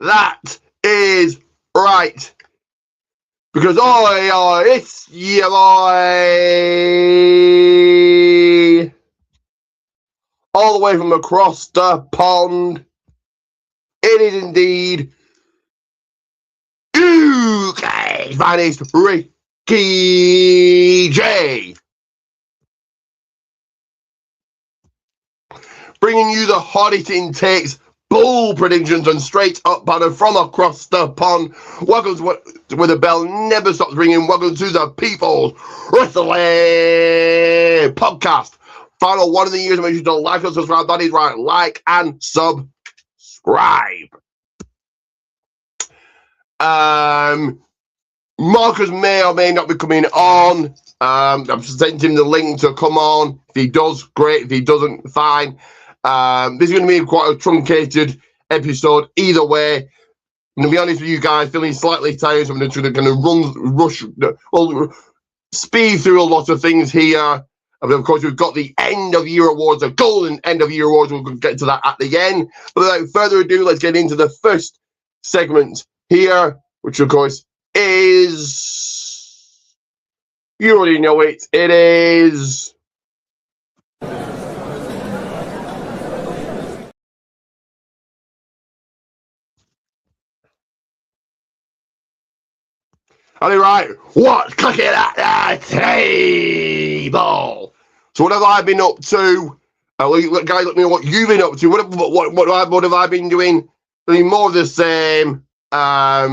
That is right. Because it's your boy. All the way from across the pond. It is indeed you guys. My name's Ricky J. Bringing you the hottest intakes, bold predictions, and straight up banner from across the pond. Welcome to where the bell never stops ringing. Welcome to the People's Wrestling Podcast. Final one of the years. Make sure to like and subscribe. That is right. Like and subscribe. Marcus may or may not be coming on. I've sent him the link to come on. If he does, great. If he doesn't, fine. This is going to be quite a truncated episode. Either way, I'm going to be honest with you guys, feeling slightly tired, so I'm just going to speed through a lot of things here. And of course, we've got the end of year awards, the golden end of year awards. We'll get to that at the end. But without further ado, let's get into the first segment here, which of course is, you already know it. It is right, what's cooking at the table? So what have I been up to? Guys, let me know what you've been up to. What have I been doing? Doing more of the same. As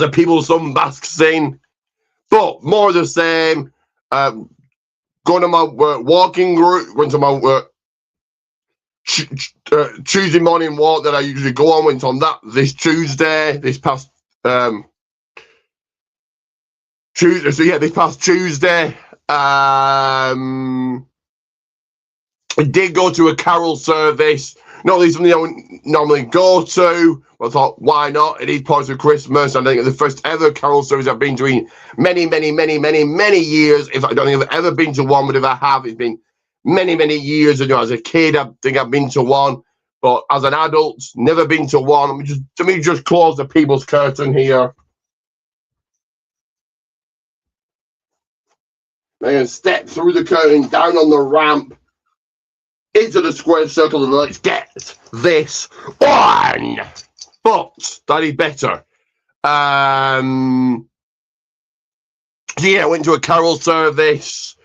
a people some Basque scene, but more of the same. Going to my walking group, went to my Tuesday morning walk that I usually go on. Went on that this Tuesday, this past Tuesday. So yeah, this past Tuesday, I did go to a carol service. Not really something I would normally go to. I thought, why not? It is part of Christmas. I think it's the first ever carol service I've been doing many years. If I don't think I've ever been to one, but if I have, it's been many years. You know, as a kid, I think I've been to one, but as an adult, never been to one. Let me just close the people's curtain here. I'm going to step through the curtain, down on the ramp, into the square circle, and let's get this on. But that is better. So yeah, I went to a carol service.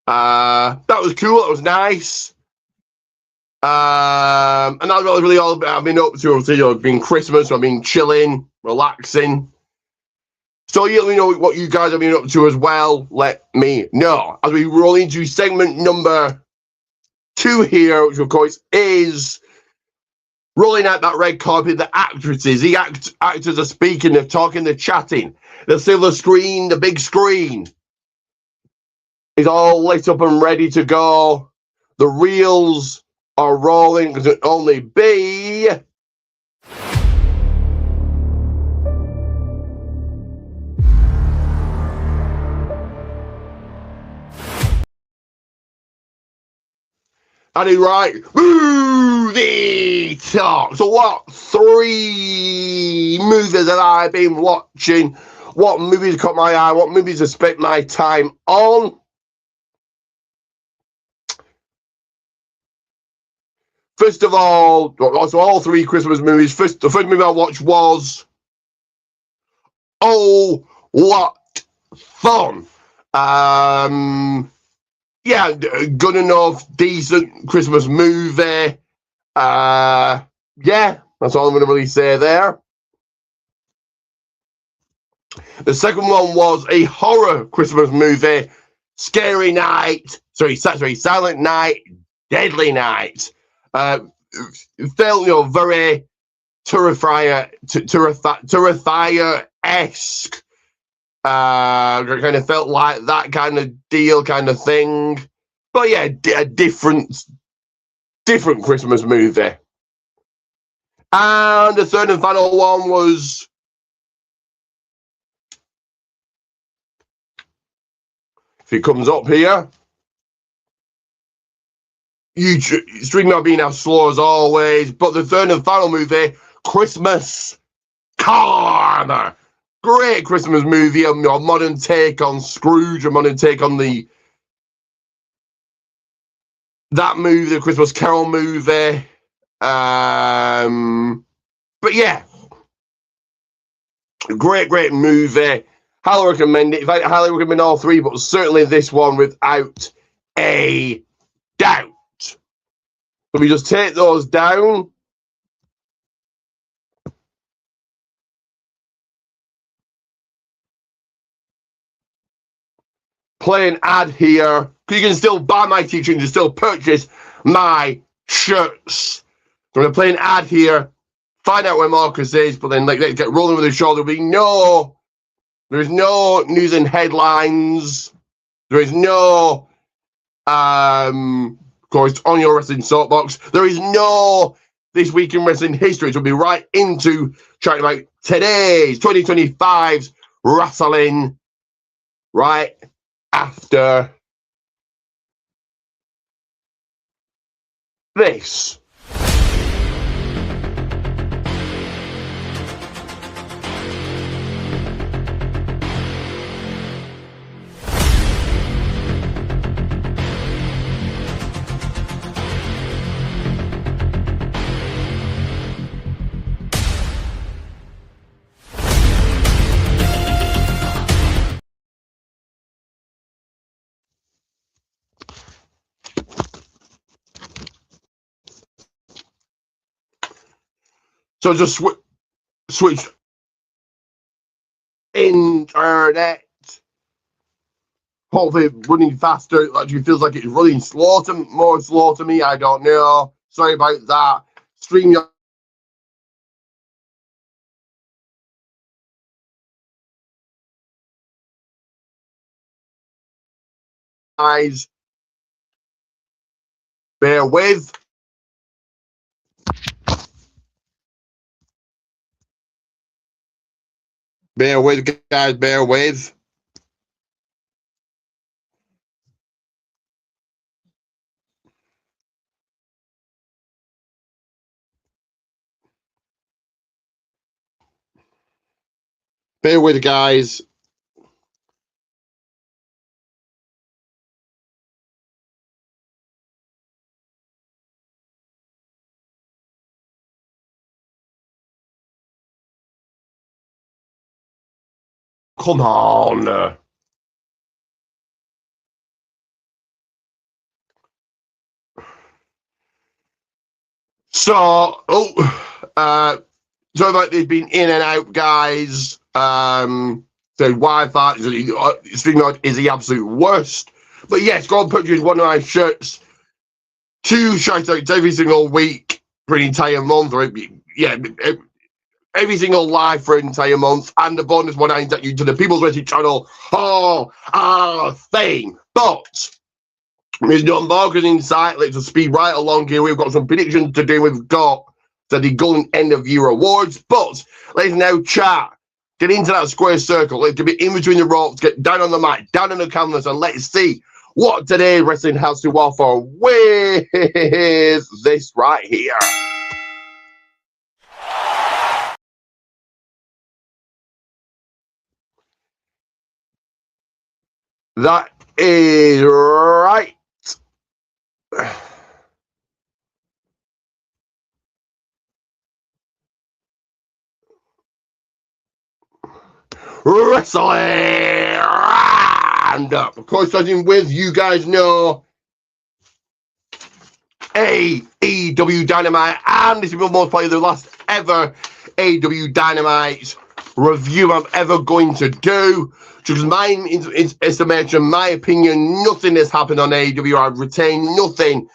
That was cool. That was nice. And that's really all I've been up to. Obviously, it's been Christmas, so I've been chilling, relaxing. So you let me know what you guys have been up to as well. Let me know as we roll into segment number 2 here, which of course is rolling out that red carpet. The actresses, the actors are speaking, they're talking, they're chatting. The silver screen, the big screen is all lit up and ready to go. The reels are rolling because it only be and he right, movie talk. So what 3 movies that I've been watching? What movies caught my eye? What movies I spent my time on? First of all, so all 3 Christmas movies. The first movie I watched was Oh, What Fun. Yeah, good enough, decent Christmas movie. Yeah, that's all I'm going to really say there. The second one was a horror Christmas movie, Silent Night, Deadly Night. It felt, very Terrifier-esque. Kind of felt like that kind of deal, kind of thing. But yeah, a different Christmas movie. And the third and final one was if it comes up here, YouTube streaming not being as slow as always. But the third and final movie Christmas Karma. Great Christmas movie, a modern take on Scrooge, a modern take on that movie, the Christmas Carol movie. But yeah, great movie. Highly recommend it. In fact, I highly recommend all three, but certainly this one without a doubt. Let me just take those down. Play an ad here. You can still buy my t-shirt, you can still purchase my shirts. I'm going to play an ad here, find out where Marcus is, but then let's get rolling with the show. There's no news and headlines. There is no, of course, on your wrestling soapbox. There is no This Week in Wrestling History. So we'll be right into chatting about today's 2025's wrestling right after this. So just switch internet. Hopefully running faster. It actually feels like it's running more slow to me. I don't know. Sorry about that. StreamYard. Guys, bear with. Bear with, guys, bear with. Bear with, guys. Come on. So, sorry about this being in and out, guys. So Wi-Fi, StreamYard is the absolute worst. But yes, go and purchase one of my shirts. 2 shout-outs every single week for an entire month. Or yeah, every single live for an entire month. And the bonus one I inject you to the People's Wrestling Channel Hall of Fame. But there's no Marcus Insight. Let's just speed right along here. We've got some predictions to do. We've got the Golden End of Year Awards. But let's now chat. Get into that square circle. Let's get in between the ropes. Get down on the mat, down on the canvas, and let's see what today wrestling has to offer with this right here. That is right. Wrestling Roundup. Of course, starting with, you guys know, AEW Dynamite, and this will be most probably the last ever AEW Dynamite review I'm ever going to do. Because my estimation, my opinion, nothing has happened on AEW. I've retained nothing.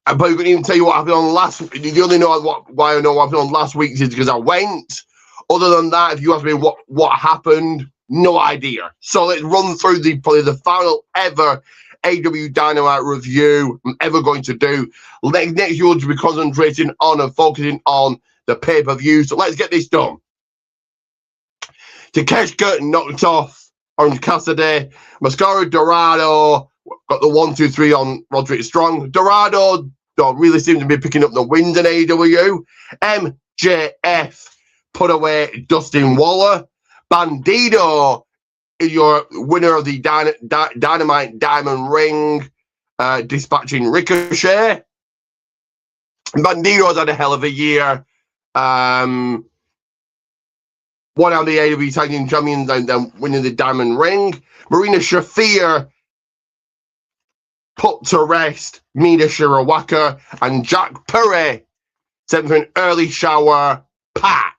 But I couldn't even tell you what happened on last week. You only know why I know what happened on last week is because I went. Other than that, if you ask me what happened, no idea. So let's run through probably the final ever AEW Dynamite review I'm ever going to do. Next year we'll be concentrating on and focusing on the pay-per-view. So let's get this done. Takeshita knocked off Orange Cassidy. Mascara Dorado got the 1-2-3 on Roderick Strong. Dorado don't really seem to be picking up the wins in AEW. MJF put away Dustin Waller. Bandido is your winner of the Dynamite Diamond Ring, dispatching Ricochet. Bandido's had a hell of a year. Won out the AEW Tag Team Champions and then winning the Diamond Ring. Marina Shafir put to rest Mina Shirawaka, and Jack Perry sent for an early shower pack.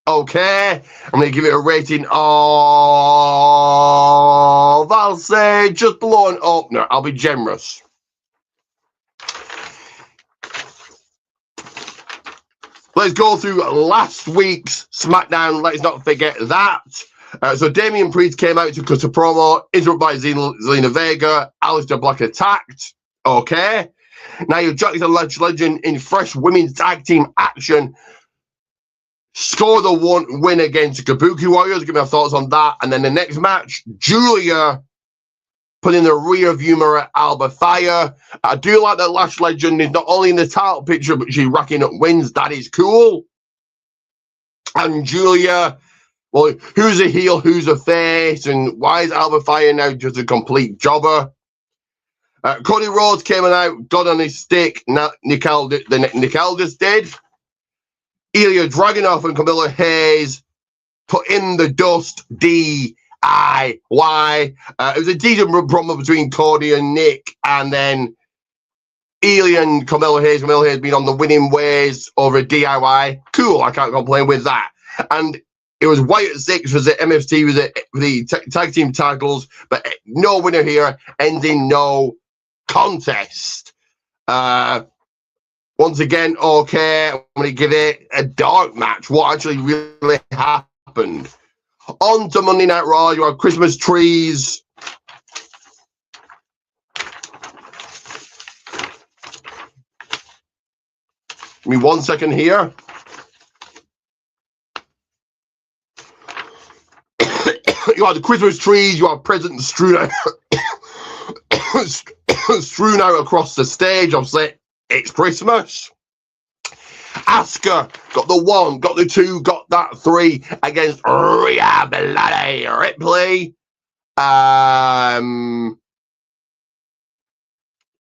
Okay, I'm going to give it a rating of, I'll say, just below an opener. I'll be generous. Let's go through last week's SmackDown. Let's not forget that. So Damian Priest came out to cut a promo, interrupted by Zelina Vega. Aleister Black attacked. Okay. Now you've Jackson Legend in fresh women's tag team action. Score the win against Kabuki Warriors. Give me your thoughts on that. And then the next match, Julia put in the rear view mirror Alba Fire. I do like that Lash Legend is not only in the title picture, but she's racking up wins. That is cool. And Julia, well, who's a heel, who's a face, and why is Alba Fire now just a complete jobber? Cody Rhodes came out, got on his stick. Nick Aldis did. Ilya Dragunov and Camilla Hayes put in the dust. DIY. It was a decent promo between Cody and Nick, and then Ilya and Camilla Hayes. Camilla Hayes been on the winning ways over a DIY. Cool, I can't complain with that. And it was White at 6 for the MFT with the tag team titles, but no winner here, ending no contest. Once again, okay, I'm going to give it a dark match. What actually really happened? On to Monday Night Raw, you have Christmas trees. Give me 1 second here. You have the Christmas trees, you have presents strewn out, strewn out across the stage. Obviously, it's Christmas. Asuka got the 1, got the 2, got that 3 against Rhea Bloody Ripley.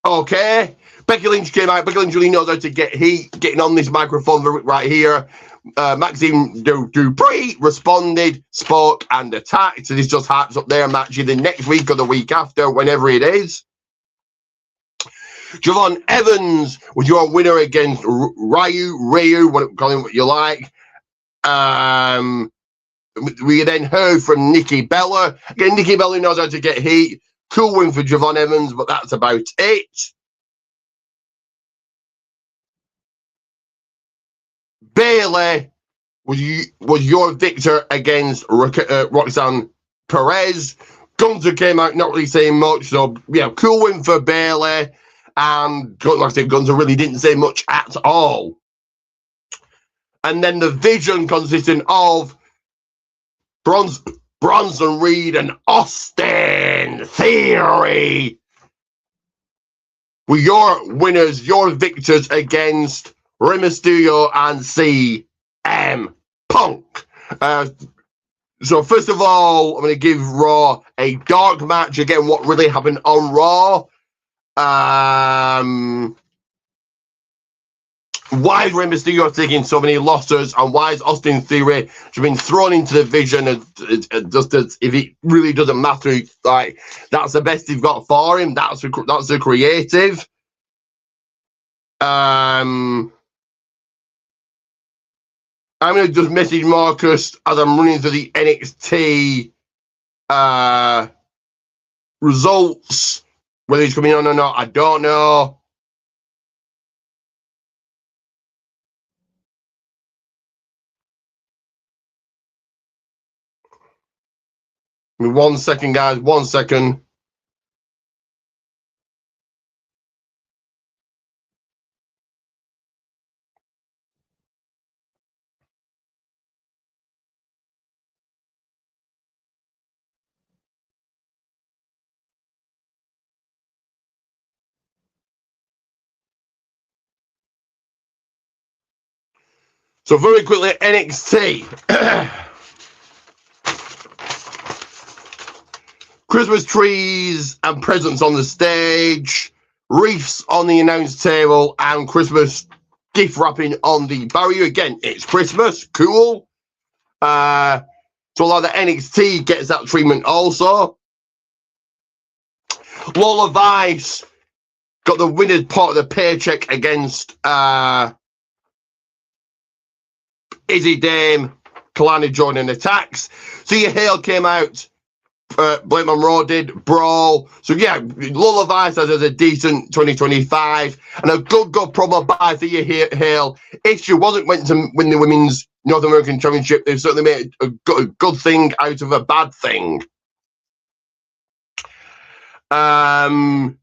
Okay. Becky Lynch came out. Becky Lynch really knows how to get heat, getting on this microphone right here. Maxime Dupree responded, spoke, and attacked. So this just happens up there, match either next week or the week after, whenever it is. Javon Evans was your winner against Ryu, call him what you like. We then heard from Nikki Bella. Again, Nikki Bella knows how to get heat. Cool win for Javon Evans, but that's about it. Bayley was your victor against Roxanne Perez. Gunther came out not really saying much, so yeah, cool win for Bayley. And like I said, Gunther really didn't say much at all. And then the Vision consisting of Bronson Reed and Austin Theory were your winners, your victors against Rey Mysterio and CM Punk. So first of all, I'm going to give Raw a dark match. Again, what really happened on Raw. Why is Rey Mysterio taking so many losses, and why is Austin Theory been thrown into the Vision just as if it really doesn't matter? Like, that's the best they've got for him. That's the creative. I'm going to just message Marcus as I'm running through the NXT results. Whether he's coming on or not, I don't know. Give me 1 second, guys. 1 second. So very quickly, NXT. Christmas trees and presents on the stage, wreaths on the announce table, and Christmas gift wrapping on the barrier. Again, it's Christmas, cool. So a lot of the NXT gets that treatment also. Lola Vice got the winner's part of the paycheck against Izzy Dame, Kalani joining attacks. Sia Hale came out. Blake Monroe did brawl. So yeah, Lola Vice has a decent 2025 and a good promo by Thea Hale. If she wasn't went to win the women's North American Championship, they've certainly made a good thing out of a bad thing. Tavian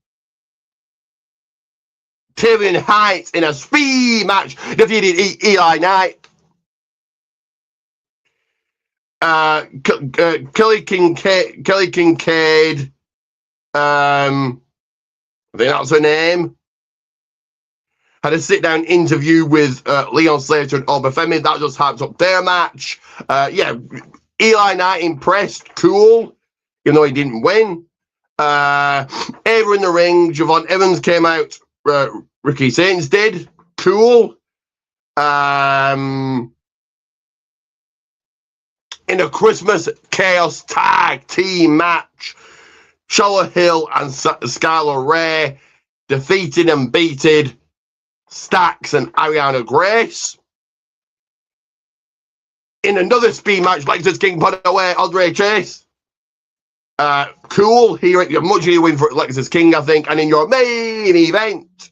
Heights in a speed match defeated Eli Knight. Kelly Kincaid, I think that's her name, had a sit-down interview with Leon Slater and Obafemi. That just hyped up their match. Yeah, Eli Knight impressed, cool, even though he didn't win. Ava in the ring, Javon Evans came out, Ricky Saints did, cool. In a Christmas Chaos Tag Team match, Charlotte Hill and Skylar Ray defeated and beated Stax and Ariana Grace. In another speed match, Lexus King put away Andre Chase. Cool. Here, you're much needed win for Lexus King, I think. And in your main event,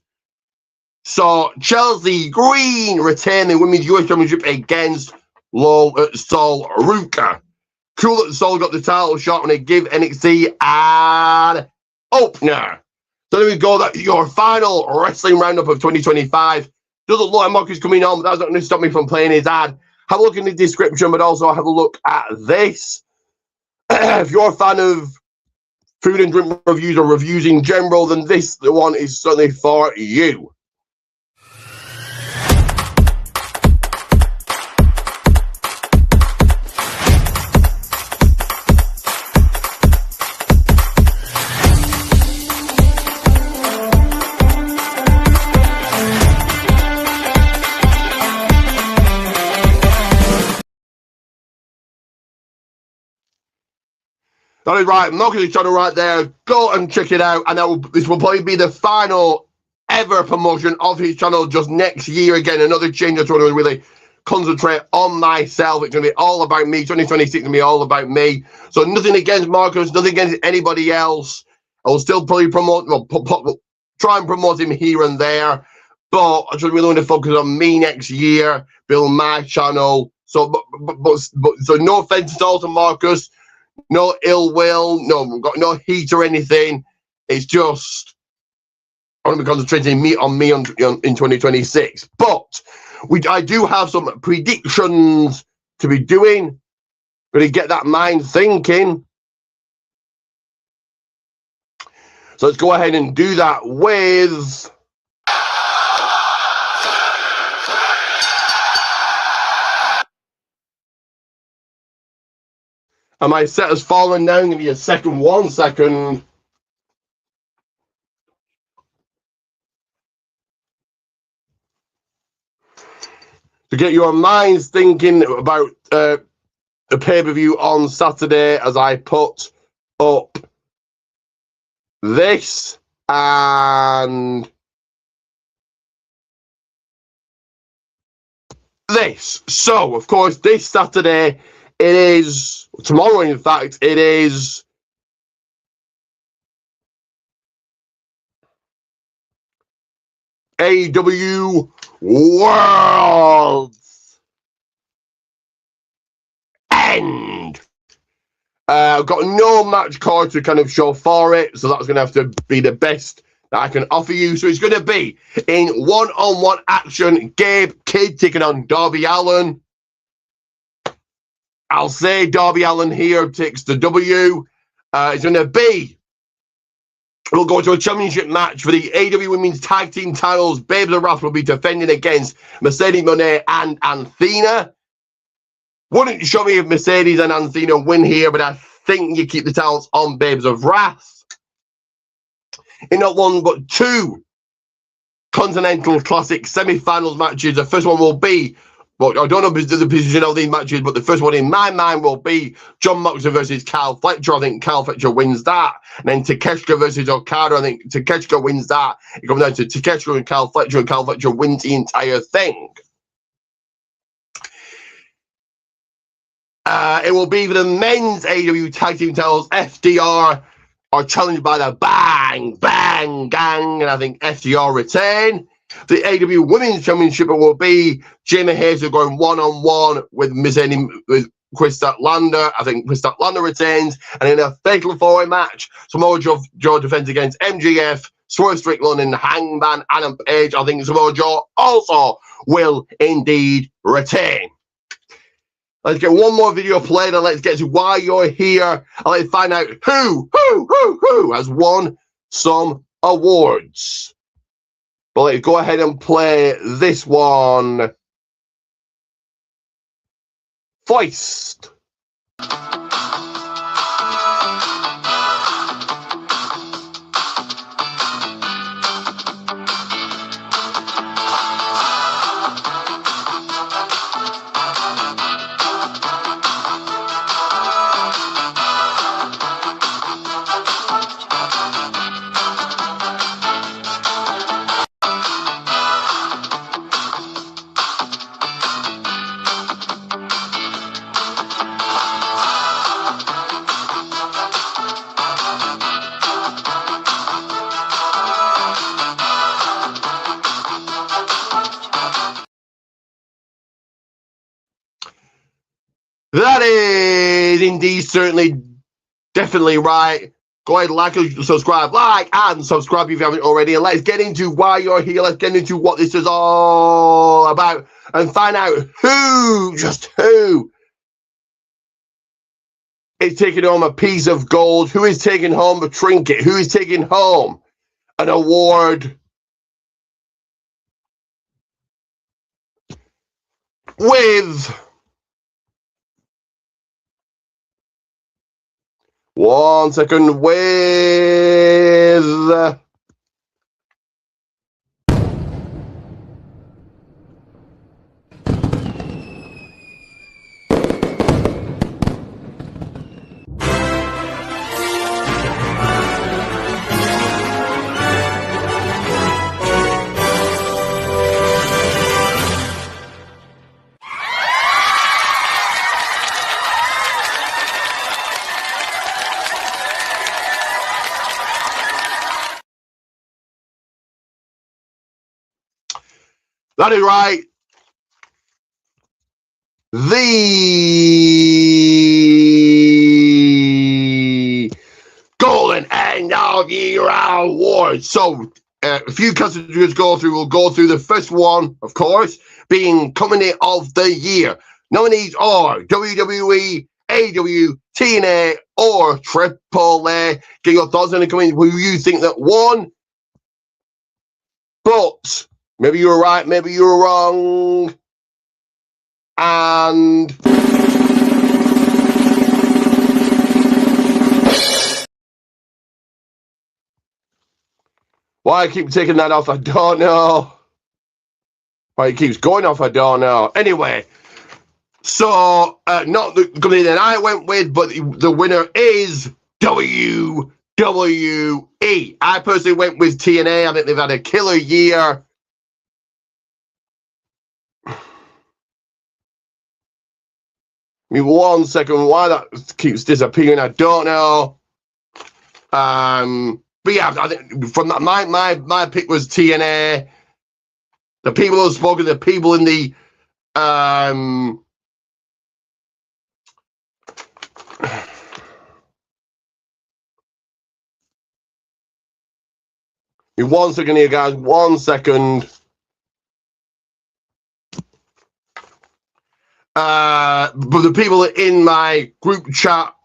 so Chelsea Green retained the Women's US Championship against Sol Ruka. Cool that Sol got the title shot when they give NXT an opener. So there we go. That's your final wrestling roundup of 2025. Doesn't look like Marcus coming on, but that's not going to stop me from playing his ad. Have a look in the description, but also have a look at this. If you're a fan of food and drink reviews or reviews in general, then this one is certainly for you. That is right, Marcus' channel right there. Go and check it out. And this will probably be the final ever promotion of his channel just next year. Again, another change. I want to really concentrate on myself. It's going to be all about me. 2026 is going to be all about me. So nothing against Marcus, nothing against anybody else. I will still probably try and promote him here and there. But I just really want to focus on me next year, build my channel. So, so no offense at all to Marcus. No ill will, no, we've got no heat or anything. It's just I want to be concentrating on me in 2026. But I do have some predictions to be doing. Got to get that mind thinking. So let's go ahead and do that with and my set has fallen down. Give me a second, 1 second. To get your minds thinking about the pay-per-view on Saturday as I put up this and this. So, of course, this Saturday, it is, tomorrow in fact, it is AEW World's End. I've got no match card to kind of show for it, so that's going to have to be the best that I can offer you. So it's going to be in one-on-one action, Gabe Kidd taking on Darby Allin. I'll say Darby Allin here takes the W. It's going to be We'll go to a championship match for the AEW Women's Tag Team titles. Babes of Wrath will be defending against Mercedes Moné and Athena. Wouldn't show me if Mercedes and Athena win here, but I think you keep the titles on Babes of Wrath. In not one but two Continental Classic semi-finals matches. The first one will be, well, I don't know the position of these matches, but the first one in my mind will be John Moxley versus Kyle Fletcher. I think Kyle Fletcher wins that. And then Takeshita versus Okada. I think Takeshita wins that. It comes down to Takeshita and Kyle Fletcher wins the entire thing. It will be for the men's AEW Tag Team titles. FDR are challenged by the Bang Bang Gang, and I think FDR retain. The AEW Women's Championship will be Jamie Hayter going one-on-one with with Chris Statlander. I think Chris Statlander retains. And in a fatal four-way match, Samoa Joe defends against MJF, Swerve Strickland, and Hangman Adam Page. I think Samoa Joe also will indeed retain. Let's get one more video played and let's get to why you're here. And let's find out who has won some awards. But let's go ahead and play this one. Feist. That is indeed certainly definitely right. Go ahead, like and subscribe. Like and subscribe if you haven't already. And let's get into why you're here. Let's get into what this is all about and find out just who is taking home a piece of gold, who is taking home a trinket, who is taking home an award with 1 second with that is right. The Golden End of Year Award. So, a few categories go through. We'll go through the first one, of course, being Company of the Year. Nominees are WWE, AEW, TNA, or AAA. Get your thoughts on the comments. Who you think that won? But maybe you were right, maybe you were wrong. And why I keep taking that off, I don't know. Why it keeps going off, I don't know. Anyway, so not the company that I went with, but the winner is WWE. I personally went with TNA. I think they've had a killer year. Me 1 second, why that keeps disappearing, I don't know. But yeah, I think from that, my pick was TNA. The people who have spoken, the people in the in 1 second here, guys. 1 second. But the people in my group chat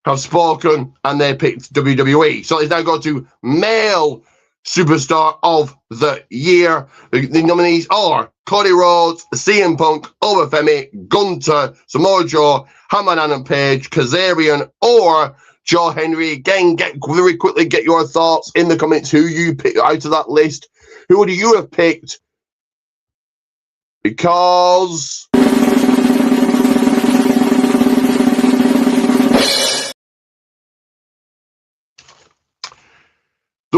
have spoken and they picked WWE. So let's now go to male superstar of the year. The nominees are Cody Rhodes, CM Punk, Obafemi, Gunter, Samoa Joe, Hangman and Page, Kazarian, or Joe Henry. Again, very quickly get your thoughts in the comments who you picked out of that list. Who would you have picked? Because the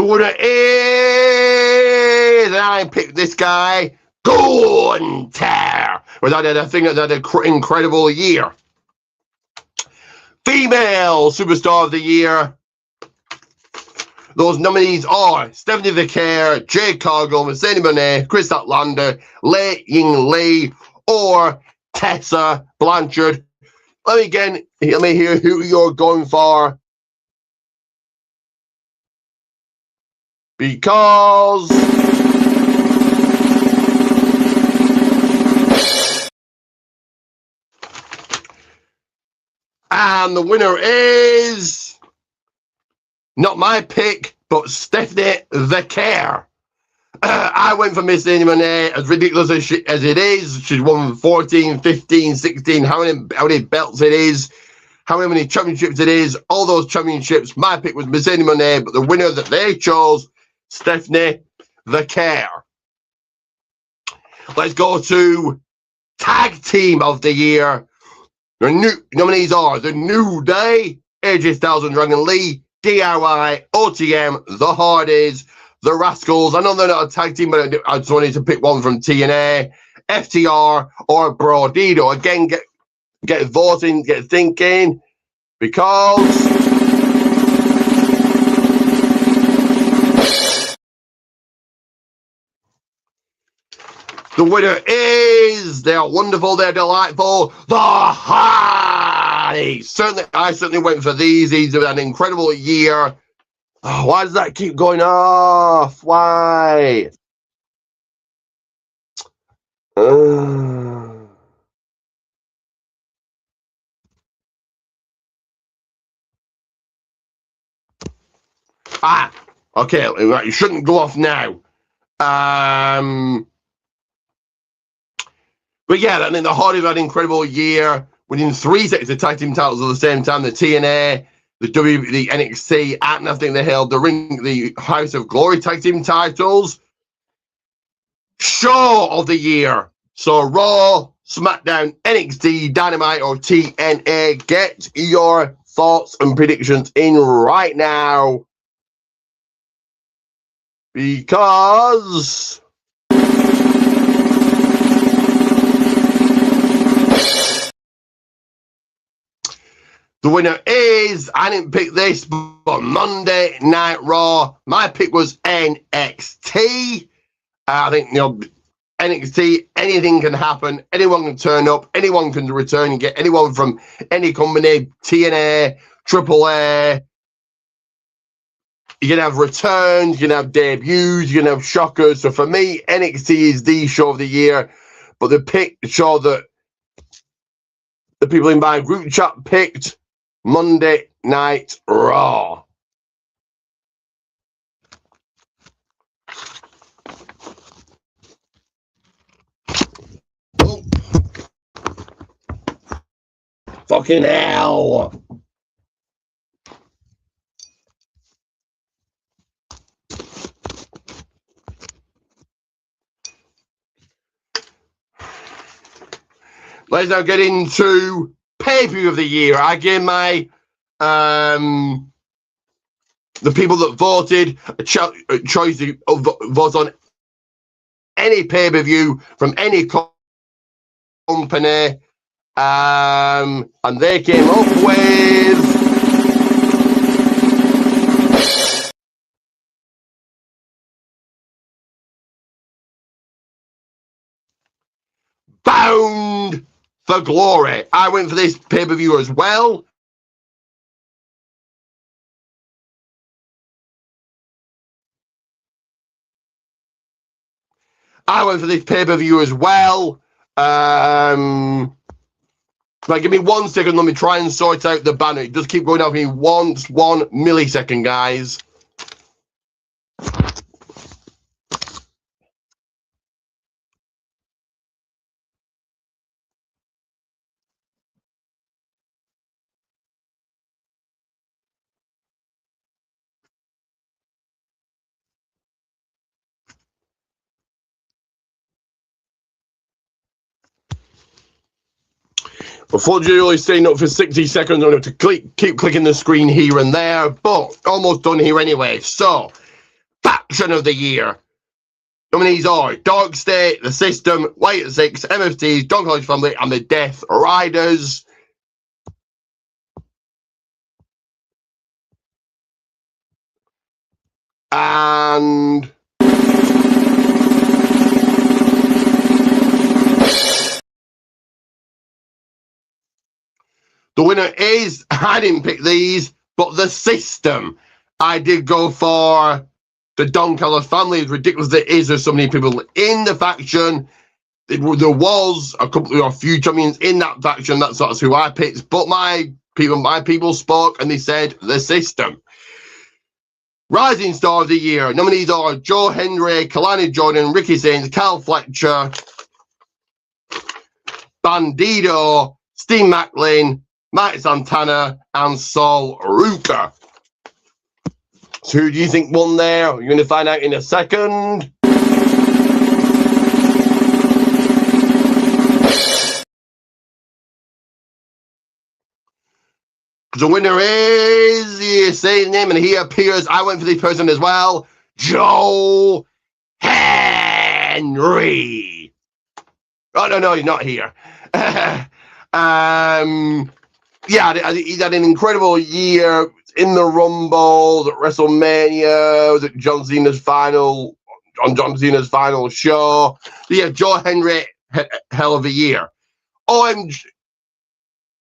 winner is, and I picked this guy, Gunter. Without I think that had an incredible year. Female Superstar of the Year. Those nominees are Stephanie Vicaire, Jade Cargill, Mercedes Moné, Chris Statlander, Lei Ying Lee, or Tessa Blanchard. Let me hear who you're going for. Because and the winner is not my pick, but Stephanie Vicaire. I went for Miss Moné, as ridiculous as it is. She's won 14, 15, 16, how many belts it is, how many championships it is, all those championships. My pick was Miss Moné, but the winner that they chose, Stephanie Vicaire. Let's go to Tag Team of the Year. The new nominees are The New Day, AJ Styles and Dragon Lee, DIY, OTM, The Hardys, The Rascals. I know they're not a tag team, but I just wanted to pick one from TNA, FTR, or Brodido. Again, get voting, get thinking, because the winner is, they're wonderful, they're delightful, The Hardys. I certainly went for these. These have had an incredible year. Oh, why does that keep going off? Why? Okay, you shouldn't go off now. But yeah, I mean, the Hardys had an incredible year, winning 3 sets of tag team titles at the same time. The TNA, the NXT, and I think they held the House of Glory tag team titles. Show of the year. So Raw, SmackDown, NXT, Dynamite, or TNA. Get your thoughts and predictions in right now. Because the winner is, I didn't pick this, but Monday Night Raw. My pick was NXT. I think, NXT, anything can happen. Anyone can turn up. Anyone can return and get anyone from any company, TNA, AAA. You're going to have returns, you're going to have debuts, you're going to have shockers. So for me, NXT is the show of the year. But the show that the people in my group chat picked, Monday Night Raw. Oh. Fucking hell. Let's now get into pay-per-view of the year. I gave my the people that voted a choice to vote on any pay-per-view from any company, and they came up with Bound for Glory. I went for this pay-per-view as well. I went for this pay-per-view as well. Right, give me 1 second. Let me try and sort out the banner. It does keep going out for me 1 millisecond, guys. Unfortunately, staying up for 60 seconds. I'm going to have to keep clicking the screen here and there, but almost done here anyway. So, faction of the year. Nominees are Dark State, The System, White at Six, MFTs, Don College Family, and the Death Riders. And the winner is, I didn't pick these, but The System. I did go for the Don Callis Family. It's ridiculous there is. There's so many people in the faction. There was a few champions in that faction. That's who I picked. But my people spoke and they said The System. Rising Star of the Year. Nominees are Joe Henry, Kalani Jordan, Ricky Sainz, Cal Fletcher, Bandido, Steve Macklin, Mike Santana, and Saul Ruka. So who do you think won there? You're going to find out in a second. The winner is, you say his name and he appears. I went for this person as well. Joe Henry. Oh, no, he's not here. Yeah, he's had an incredible year in the Rumble, at WrestleMania, was at John Cena's final show. So yeah, Joe Henry, hell of a year. OMG.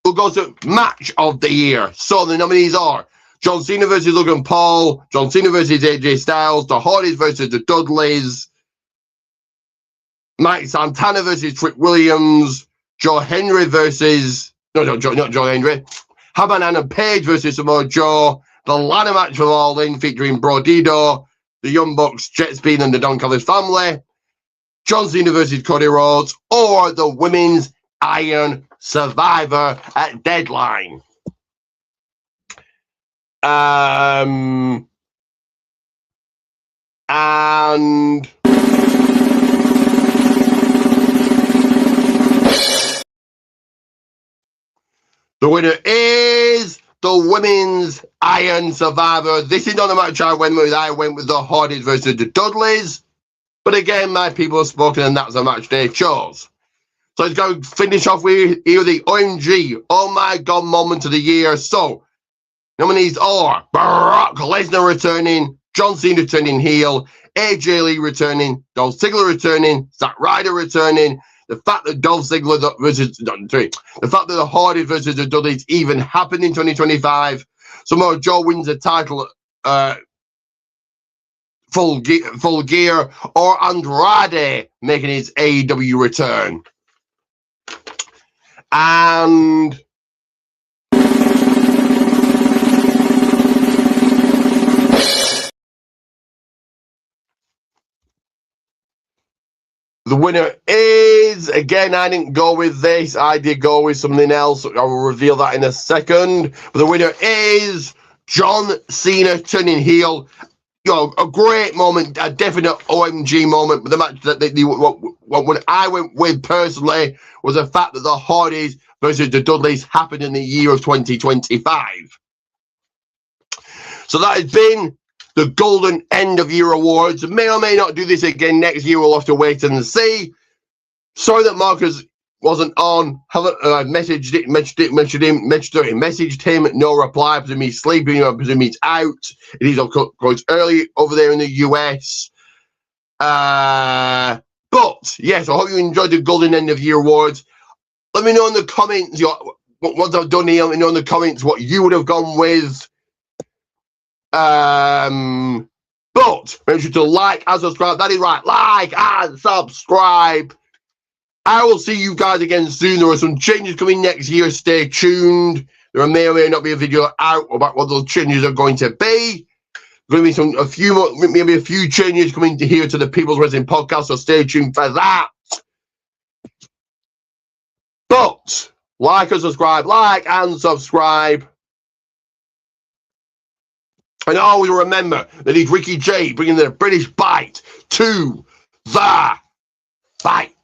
We'll go to match of the year. So the nominees are John Cena versus Logan Paul, John Cena versus AJ Styles, the Hardys versus the Dudleys, Mike Santana versus Trick Williams, Joe Henry versus not Joe Henry, Haban and Page versus Samoa Joe, the ladder match from All In featuring Brodido, the Young Bucks, Jet Speed, and the Don Callis Family, John Cena versus Cody Rhodes, or the Women's Iron Survivor at Deadline. And the winner is the Women's Iron Survivor. This is not a match I went with. I went with the Hardys versus the Dudleys. But again, my people have spoken, and that's a match they chose. So let's go finish off with here the OMG, oh my God, moment of the year. So, nominees are Brock Lesnar returning, John Cena returning heel, AJ Lee returning, Dolph Ziggler returning, Zack Ryder returning, the fact that Dolph Ziggler versus, the fact that the Hardys versus the Dudleys even happened in 2025, Samoa Joe wins the title full gear, or Andrade making his AEW return. And the winner is, again, I didn't go with this. I did go with something else. I will reveal that in a second. But the winner is John Cena turning heel. You know, a great moment, a definite OMG moment. But the match that what I went with personally was the fact that the Hardys versus the Dudleys happened in the year of 2025. So that has been the Golden End of Year Awards. May or may not do this again next year. We'll have to wait and see. Sorry that Marcus wasn't on. Haven't messaged him. No reply. Presume he's sleeping. I presume he's out. It is of course early over there in the US. But yes, I hope you enjoyed the Golden End of Year Awards. Let me know in the comments. Once I've done here, let me know in the comments what you would have gone with. But make sure to like and subscribe. That is right. Like and subscribe. I will see you guys again soon. There are some changes coming next year. Stay tuned. There may or may not be a video out about what those changes are going to be. There's going to be maybe a few changes coming to here to the People's Wrestling Podcast, so stay tuned for that. But like and subscribe. And always remember that he's Ricky J, bringing the British bite to the fight.